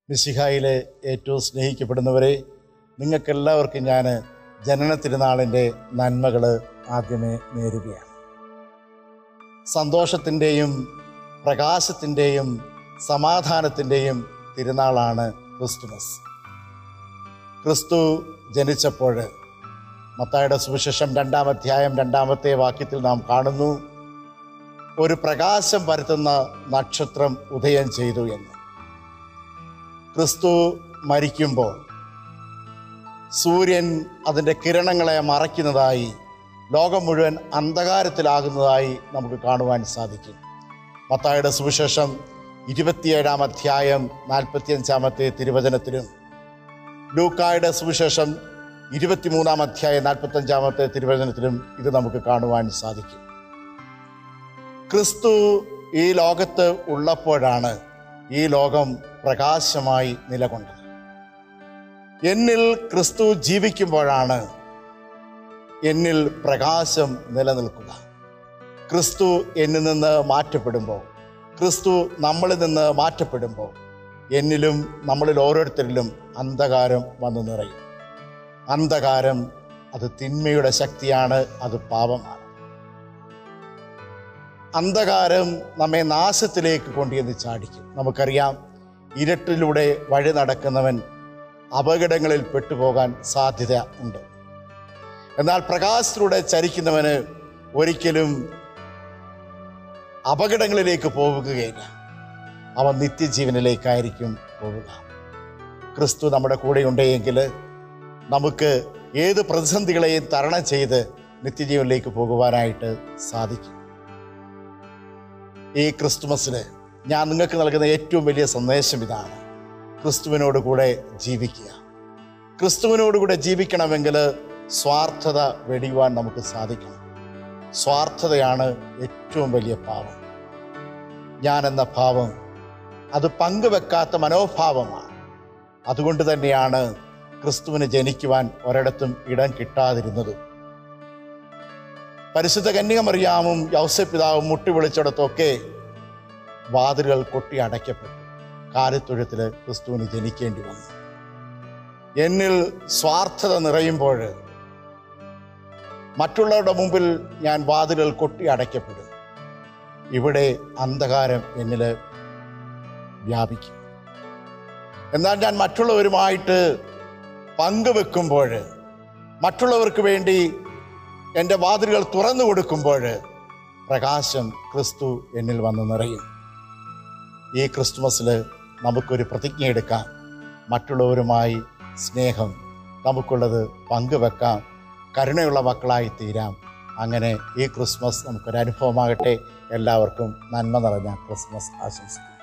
മിശിഹായിലെ ഏറ്റവും സ്നേഹിക്കപ്പെടുന്നവരെ, നിങ്ങൾക്കെല്ലാവർക്കും ഞാൻ ജനനത്തിരുനാളിൻ്റെ നന്മകൾ ആദ്യമേ നേരുകയാണ്. സന്തോഷത്തിൻ്റെയും പ്രകാശത്തിൻ്റെയും സമാധാനത്തിൻ്റെയും തിരുനാളാണ് ക്രിസ്തുമസ്. ക്രിസ്തു ജനിച്ചപ്പോൾ മത്തായിയുടെ സുവിശേഷം 2-ാം അധ്യായം 2-ാമത്തെ വാക്യത്തിൽ നാം കാണുന്നു, ഒരു പ്രകാശം പരത്തുന്ന നക്ഷത്രം ഉദയം ചെയ്തു എന്ന്. ക്രിസ്തു മരിക്കുമ്പോൾ സൂര്യൻ അതിൻ്റെ കിരണങ്ങളെ മറയ്ക്കുന്നതായി, ലോകം മുഴുവൻ അന്ധകാരത്തിലാകുന്നതായി നമുക്ക് കാണുവാൻ സാധിക്കും. മത്തായിയുടെ സുവിശേഷം 27-ാം അധ്യായം 45-ാമത്തെ തിരുവചനത്തിലും ലൂക്കായുടെ സുവിശേഷം 23-ാം അധ്യായം 45-ാമത്തെ തിരുവചനത്തിലും ഇത് നമുക്ക് കാണുവാൻ സാധിക്കും. ക്രിസ്തു ഈ ലോകത്ത് ഉള്ളപ്പോഴാണ് ഈ ലോകം പ്രകാശമായി നിലകൊണ്ടത്. എന്നിൽ ക്രിസ്തു ജീവിക്കുമ്പോഴാണ് എന്നിൽ പ്രകാശം നിലനിൽക്കുക. ക്രിസ്തു എന്നിൽ നിന്ന് മാറ്റപ്പെടുമ്പോൾ, ക്രിസ്തു നമ്മളിൽ നിന്ന് മാറ്റപ്പെടുമ്പോൾ എന്നിലും നമ്മളിൽ ഓരോരുത്തരിലും അന്ധകാരം വന്നു നിറയും. അന്ധകാരം അത് തിന്മയുടെ ശക്തിയാണ്, അത് പാപമാണ്. അന്ധകാരം നമ്മെ നാശത്തിലേക്ക് കൊണ്ടുവന്ന് ചാടിക്കും. നമുക്കറിയാം, ഇരുട്ടിലൂടെ വഴി നടക്കുന്നവൻ അപകടങ്ങളിൽ പെട്ടുപോകാൻ സാധ്യത ഉണ്ട്. എന്നാൽ പ്രകാശത്തിലൂടെ ചരിക്കുന്നവന് ഒരിക്കലും അപകടങ്ങളിലേക്ക് പോവുകയില്ല, അവൻ നിത്യജീവനിലേക്കായിരിക്കും പോവുക. ക്രിസ്തു നമ്മുടെ കൂടെ ഉണ്ടെങ്കിൽ നമുക്ക് ഏത് പ്രതിസന്ധികളെയും തരണം ചെയ്ത് നിത്യജീവനിലേക്ക് പോകുവാനായിട്ട് സാധിക്കും. ഈ ക്രിസ്തുമസിന് ഞാൻ നിങ്ങൾക്ക് നൽകുന്ന ഏറ്റവും വലിയ സന്ദേശം ഇതാണ്: ക്രിസ്തുവിനോട് കൂടെ ജീവിക്കുക. ക്രിസ്തുവിനോട് കൂടെ ജീവിക്കണമെങ്കിൽ സ്വാർത്ഥത വെടിയുവാൻ നമുക്ക് സാധിക്കണം. സ്വാർത്ഥതയാണ് ഏറ്റവും വലിയ പാപം. ഞാനെന്ന ഭാവം അത് പങ്കുവെക്കാത്ത മനോഭാവമാണ്. അതുകൊണ്ട് തന്നെയാണ് ക്രിസ്തുവിന് ജനിക്കുവാൻ ഒരിടത്തും ഇടം കിട്ടാതിരുന്നത്. പരിശുദ്ധ കന്യകമറിയാമും യൗസേപ്പ് പിതാവും മുട്ടി വിളിച്ചിടത്തൊക്കെ വാതിലുകൾ കൊട്ടി അടയ്ക്കപ്പെട്ടു. കാലിത്തൊഴുത്തിൽ ക്രിസ്തുവിന് ജനിക്കേണ്ടി വന്നു. എന്നിൽ സ്വാർത്ഥത നിറയുമ്പോൾ മറ്റുള്ളവരുടെ മുമ്പിൽ ഞാൻ വാതിലുകൾ കൊട്ടി അടയ്ക്കപ്പെടും. ഇവിടെ അന്ധകാരം എന്നിൽ വ്യാപിക്കും. എന്നാൽ ഞാൻ മറ്റുള്ളവരുമായിട്ട് പങ്കുവെക്കുമ്പോൾ, മറ്റുള്ളവർക്ക് വേണ്ടി എൻ്റെ വാതിലുകൾ തുറന്നു കൊടുക്കുമ്പോൾ പ്രകാശം ക്രിസ്തു എന്നിൽ വന്ന് നിറയും. ഈ ക്രിസ്തുമസിൽ നമുക്കൊരു പ്രതിജ്ഞ എടുക്കാം: മറ്റുള്ളവരുമായി സ്നേഹം നമുക്കുള്ളത് പങ്കുവെക്കാം, കരുണയുള്ള മക്കളായി തീരാം. അങ്ങനെ ഈ ക്രിസ്മസ് നമുക്കൊരനുഭവമാകട്ടെ. എല്ലാവർക്കും നന്മ നിറഞ്ഞ ക്രിസ്മസ് ആശംസിക്കുന്നു.